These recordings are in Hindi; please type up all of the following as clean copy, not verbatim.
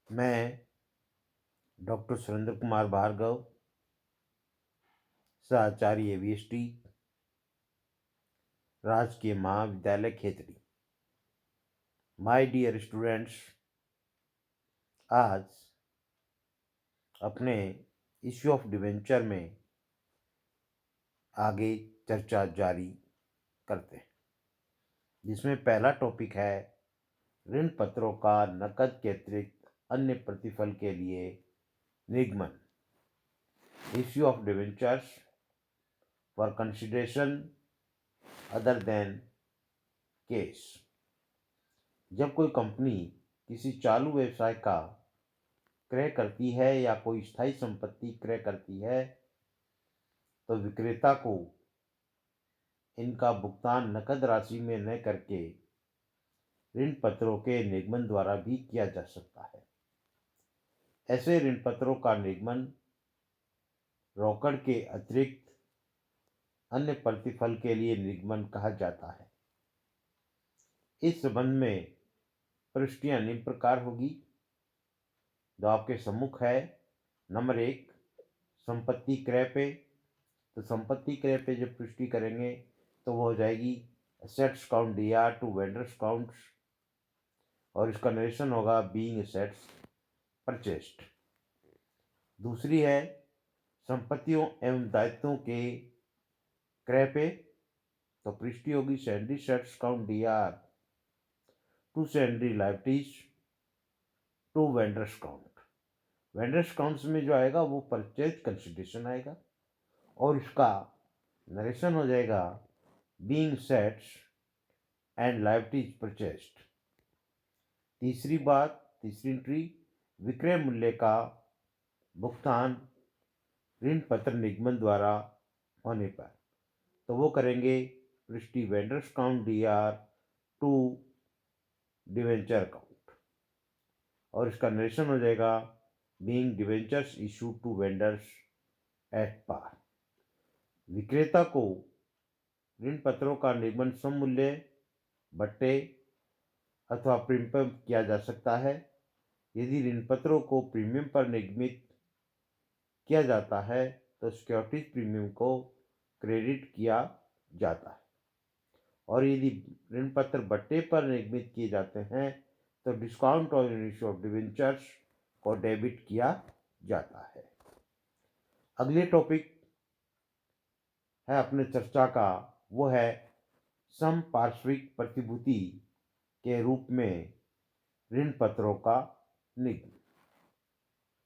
मैं डॉक्टर सुरेंद्र कुमार भार्गव, सहआचार्य वीएसटी, राजकीय महाविद्यालय खेतड़ी। माय डियर स्टूडेंट्स, आज अपने इश्यू ऑफ डिवेंचर में आगे चर्चा जारी करते हैं, जिसमें पहला टॉपिक है ऋण पत्रों का नकद के अतिरिक्त अन्य प्रतिफल के लिए निगमन। Issue of debentures for consideration other than cash. जब कोई कंपनी किसी चालू व्यवसाय का क्रय करती है या कोई स्थायी संपत्ति क्रय करती है, तो विक्रेता को इनका भुगतान नकद राशि में न करके ऋण पत्रों के निगमन द्वारा भी किया जा सकता है। ऐसे ऋण पत्रों का निगमन रोकड़ के अतिरिक्त अन्य प्रतिफल के लिए निगमन कहा जाता है। इस संबंध में प्रविष्टियां निम्न प्रकार होगी, जो आपके सम्मुख है। नंबर 1, संपत्ति क्रय पे। तो संपत्ति क्रय पे जब पुष्टि करेंगे तो वो हो जाएगी assets account D R to vendors accounts, और इसका नरेशन होगा बीइंग एसेट्स परचेस्ड। दूसरी है संपत्तियों एवं दायित्वों के क्रय पे। तो पुष्टि होगी sundry assets account D R to sundry liabilities to vendors account. Vendors accounts में जो आएगा वो परचेज कंसिडरेशन आएगा, और इसका नरेशन हो जाएगा being sets and liabilities purchased. तीसरी एंट्री, विक्रय मूल्य का भुगतान ऋण पत्र निगमन द्वारा होने पर, तो वो करेंगे पृष्ठी vendors account D R to debenture account, और इसका नरेशन हो जाएगा being debentures issue to vendors at par. विक्रेता को ऋण पत्रों का निगमन सममूल्य बट्टे अथवा प्रीमियम पर किया जा सकता है। यदि ऋण पत्रों को प्रीमियम पर निगमित किया जाता है तो सिक्योरिटीज प्रीमियम को क्रेडिट किया जाता है, और यदि ऋण पत्र बट्टे पर निगमित किए जाते हैं तो डिस्काउंट और इश्यू ऑफ डिवेंचर्स को डेबिट किया जाता है। अगले टॉपिक है अपने चर्चा का, वो है समपार्श्विक प्रतिभूति के रूप में ऋण पत्रों का निगमन।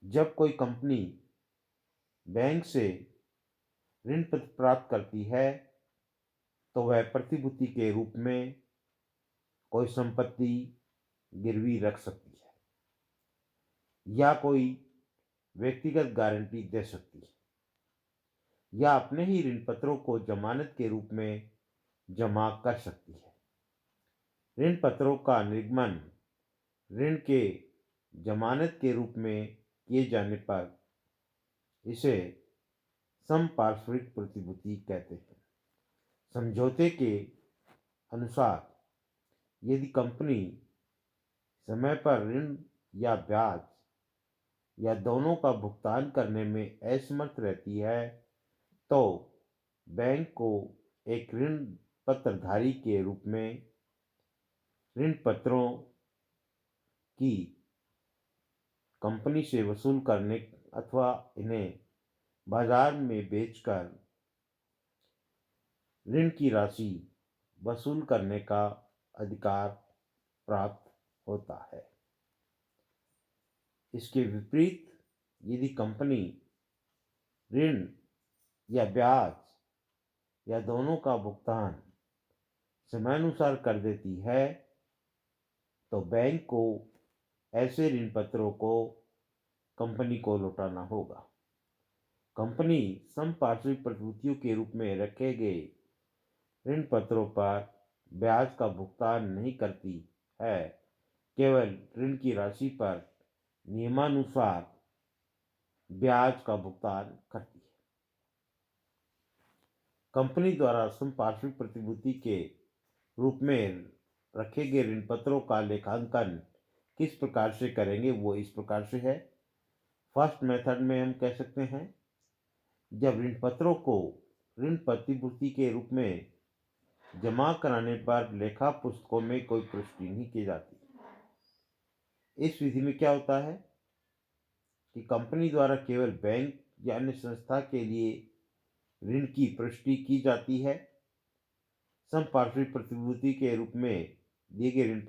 जब कोई कंपनी बैंक से ऋण पत्र प्राप्त करती है तो वह प्रतिभूति के रूप में कोई संपत्ति गिरवी रख सकती है या कोई व्यक्तिगत गारंटी दे सकती है, या अपने ही ऋण पत्रों को जमानत के रूप में जमा कर सकती है। ऋण पत्रों का निगमन ऋण के जमानत के रूप में किए जाने पर इसे समपार्श्विक प्रतिभूति कहते हैं। समझौते के अनुसार यदि कंपनी समय पर ऋण या ब्याज या दोनों का भुगतान करने में असमर्थ रहती है, तो बैंक को एक ऋण पत्रधारी के रूप में ऋण पत्रों की कंपनी से वसूल करने अथवा इन्हें बाजार में बेचकर ऋण की राशि वसूल करने का अधिकार प्राप्त होता है। इसके विपरीत यदि कंपनी ऋण या ब्याज या दोनों का भुगतान समयानुसार कर देती है, तो बैंक को ऐसे ऋण पत्रों को कंपनी को लौटाना होगा। कंपनी समपार्श्विक प्रतिभूतियों के रूप में रखे गए ऋण पत्रों पर ब्याज का भुगतान नहीं करती है, केवल ऋण की राशि पर नियमानुसार ब्याज का भुगतान करती है। कंपनी द्वारा समपार्श्विक प्रतिभूति के रूप में रखे गए ऋण पत्रों का लेखांकन किस प्रकार से करेंगे वो इस प्रकार से है। फर्स्ट मेथड में हम कह सकते हैं, जब ऋण पत्रों को ऋण प्रतिभूति के रूप में जमा कराने पर लेखा पुस्तकों में कोई पुष्टि नहीं की जाती। इस विधि में क्या होता है कि कंपनी द्वारा केवल बैंक या अन्य संस्था के लिए ऋण की पुष्टि की जाती है। संपार्श्विक प्रतिभूति के रूप में दिए गए ऋण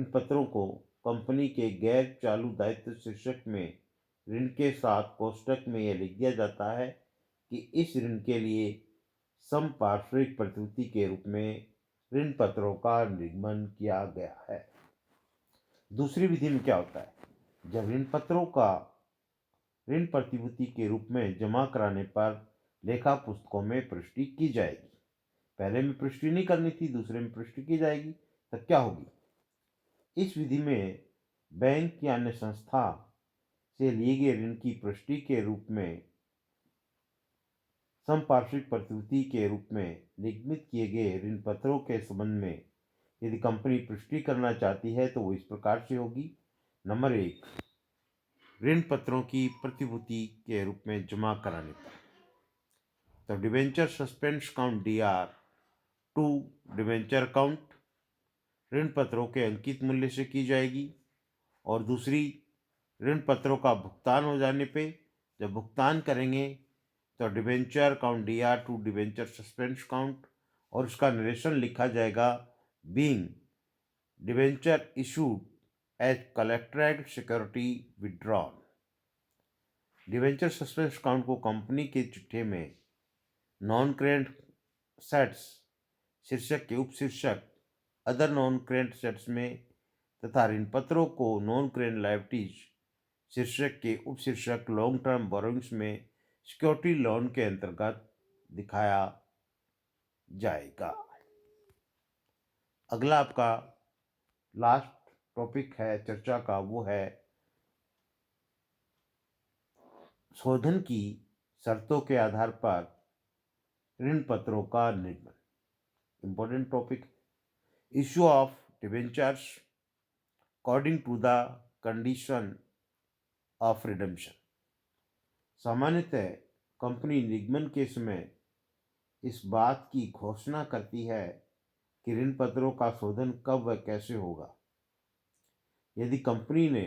पत्रों को कंपनी के गैर चालू दायित्व शीर्षक में ऋण के साथ कोष्ठक में यह लिख दिया जाता है कि इस ऋण के लिए संपार्श्विक प्रतिभूति के रूप में ऋण पत्रों का निगमन किया गया है। दूसरी विधि में क्या होता है, जब ऋण पत्रों का ऋण प्रतिभूति के रूप में जमा कराने पर लेखा पुस्तकों में पुष्टि की जाएगी। पहले में पुष्टि नहीं करनी थी, दूसरे में पुष्टि की जाएगी, तब क्या होगी। इस विधि में बैंक या अन्य संस्था से लिए गए ऋण की पुष्टि के रूप में संपार्श्विक प्रतिभूति के रूप में निगमित किए गए ऋण पत्रों के संबंध में यदि कंपनी पुष्टि करना चाहती है तो वो इस प्रकार से होगी। नंबर 1, ऋण पत्रों की प्रतिभूति के रूप में जमा कराने पर तो debenture suspense account DR to debenture account ऋण पत्रों के अंकित मूल्य से की जाएगी। और दूसरी, ऋण पत्रों का भुगतान हो जाने पे जब भुगतान करेंगे तो debenture account DR to debenture suspense account और उसका नरेशन लिखा जाएगा being debenture issued as collected security withdrawn. Debenture suspense account को कंपनी के चिट्ठे में नॉन करेंट सेट्स शीर्षक के उपशीर्षक अदर नॉन करेंट सेट्स में तथा ऋण पत्रों को नॉन करेंट लायबिलिटीज शीर्षक के उपशीर्षक लॉन्ग टर्म बोरोइंग्स में सिक्योरिटी लोन के अंतर्गत दिखाया जाएगा। अगला आपका लास्ट टॉपिक है चर्चा का, वो है शोधन की शर्तों के आधार पर ऋण पत्रों का निगमन। Important topic, issue of debentures according to the condition of redemption. सामान्यतः कंपनी निगमन के समय इस बात की घोषणा करती है कि ऋण पत्रों का शोधन कब व कैसे होगा। यदि कंपनी ने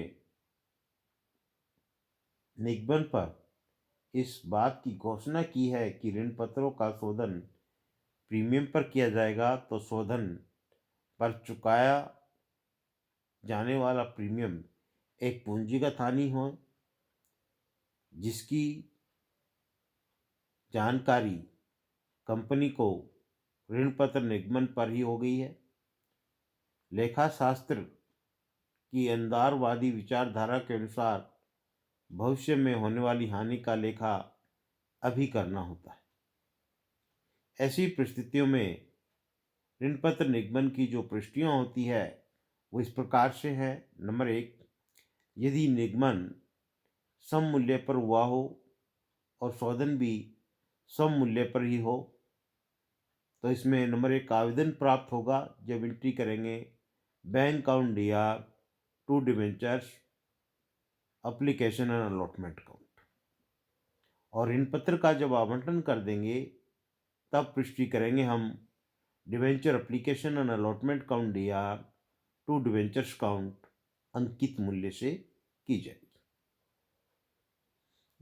निगमन पर इस बात की घोषणा की है कि ऋण पत्रों का शोधन प्रीमियम पर किया जाएगा तो शोधन पर चुकाया जाने वाला प्रीमियम एक पूंजीगत हानि हो जिसकी जानकारी कंपनी को ऋण पत्र निगमन पर ही हो गई है। लेखा शास्त्र की अंधारवादी विचारधारा के अनुसार भविष्य में होने वाली हानि का लेखा अभी करना होता है। ऐसी परिस्थितियों में ऋण पत्र निगमन की जो पुष्टियाँ होती है वो इस प्रकार से है। नंबर 1, यदि निगमन सम मूल्य पर हुआ हो और शोधन भी सम मूल्य पर ही हो तो इसमें नंबर 1 आवेदन प्राप्त होगा जब एंट्री करेंगे bank account DR to debentures application and allotment account. और ऋण पत्र का जब आवंटन कर देंगे तब पुष्टि करेंगे हम debenture application and allotment account DR to debentures account अंकित मूल्य से की जाएगी।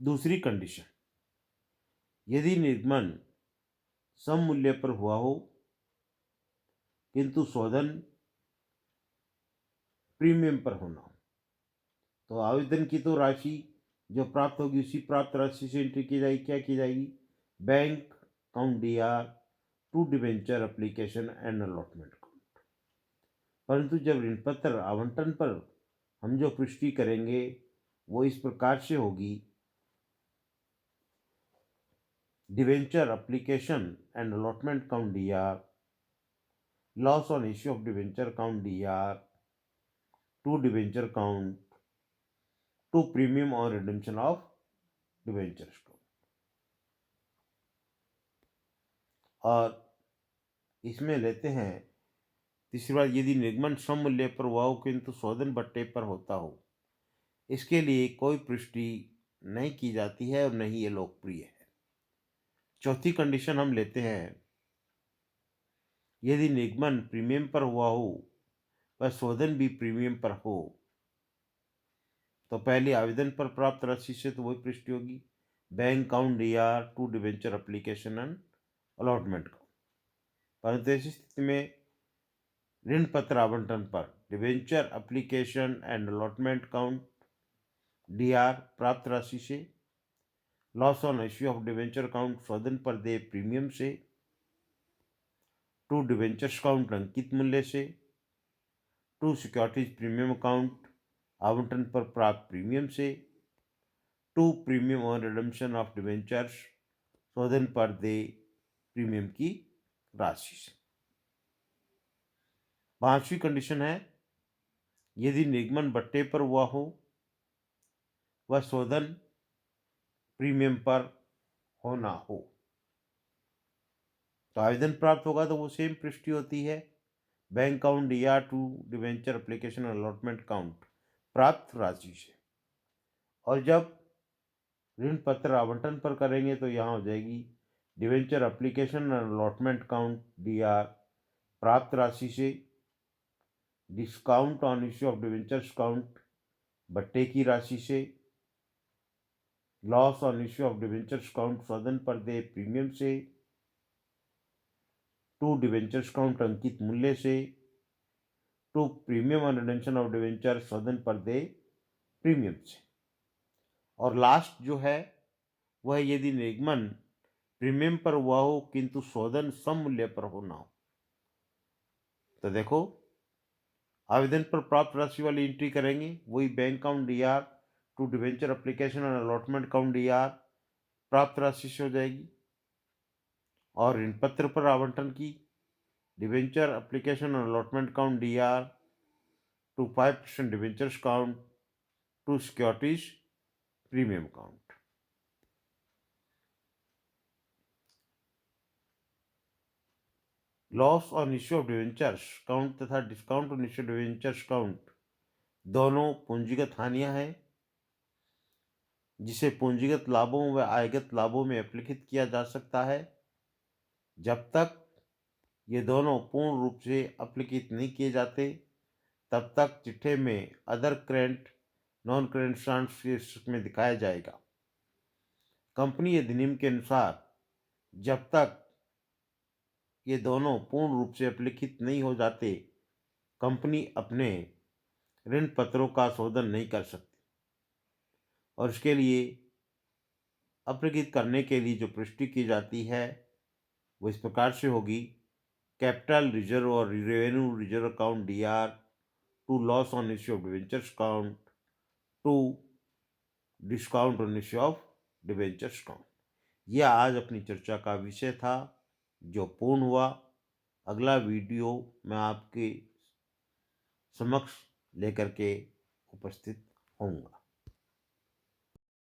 दूसरी कंडीशन, यदि निगमन सम मूल्य पर हुआ हो किंतु शोधन प्रीमियम पर होना हो तो आवेदन की तो राशि जो प्राप्त होगी उसी प्राप्त राशि से एंट्री की जाएगी। क्या की जाएगी, bank account DR to debenture application and allotment account. परंतु जब ऋण पत्र आवंटन पर हम जो पुष्टि करेंगे वो इस प्रकार से होगी, debenture application and allotment account DR loss on issue of debenture account DR to debenture account to premium और रिडेम्पशन ऑफ डिवेंचर अकाउंट। और इसमें लेते हैं तीसरी बात, यदि निगमन सममूल्य पर हुआ हो किंतु शोधन भट्टे पर होता हो, इसके लिए कोई पुष्टि नहीं की जाती है और नहीं ये लोकप्रिय है। चौथी कंडीशन हम लेते हैं, यदि निगमन प्रीमियम पर हुआ हो व शोधन भी प्रीमियम पर हो, तो पहले आवेदन पर प्राप्त राशि से तो वही पुष्टि होगी, bank account D R to debenture application and allotment का। परंतु ऐसी स्थिति में ऋण पत्र आवंटन पर debenture application and allotment account DR प्राप्त राशि से, loss on issue of debenture account शोधन पर देय प्रीमियम से, टू डिवेंचर्स काउंट अंकित मूल्य से, टू सिक्योरिटीज प्रीमियम अकाउंट आवंटन पर प्राप्त प्रीमियम से, to premium on redemption of debentures शोधन पर देय प्रीमियम की राशि से। पांचवी कंडीशन है, यदि निगमन बट्टे पर हुआ हो वह शोधन प्रीमियम पर होना हो, तो आवेदन प्राप्त होगा तो वो सेम पुष्टि होती है, bank account D R to debenture application allotment account प्राप्त राशि से। और जब ऋण पत्र आवंटन पर करेंगे तो यहाँ हो जाएगी debenture application allotment account DR प्राप्त राशि से, discount on issue of debentures account बट्टे की राशि से, loss on issue of debentures account शोधन पर देय प्रीमियम से, टू डिवेंचर्स काउंट अंकित मूल्य से, to premium on redemption of debenture शोधन पर देय प्रीमियम से। और लास्ट जो है वह यदि निगमन प्रीमियम पर हुआ हो किंतु शोधन सम मूल्य पर हो ना हो, तो देखो आवेदन पर प्राप्त राशि वाली एंट्री करेंगे, वही bank account D R to debenture application और अलॉटमेंट अकाउंट डीआर प्राप्त राशि से हो जाएगी। और ऋण पत्र पर आवंटन की डिवेंचर एप्लीकेशन और allotment account D R to 5% debentures account to securities premium account. Loss on issue of debentures account तथा discount on issue debentures account दोनों पूंजीगत हानियां हैं, जिसे पूंजीगत लाभों व आयगत लाभों में अपलिखित किया जा सकता है। जब तक ये दोनों पूर्ण रूप से अपलिखित नहीं किए जाते तब तक चिट्ठे में other current non current transfer में दिखाया जाएगा। कंपनी अधिनियम के अनुसार जब तक ये दोनों पूर्ण रूप से अपलिखित नहीं हो जाते, कंपनी अपने ऋण पत्रों का शोधन नहीं कर सकती। और इसके लिए अपलिखित करने के लिए जो पुष्टि की जाती है वो इस प्रकार से होगी, कैपिटल रिजर्व और revenue reserve account D R to loss on issue of debentures account to discount on issue of debentures account. यह आज अपनी चर्चा का विषय था जो पूर्ण हुआ। अगला वीडियो मैं आपके समक्ष लेकर के उपस्थित होऊंगा।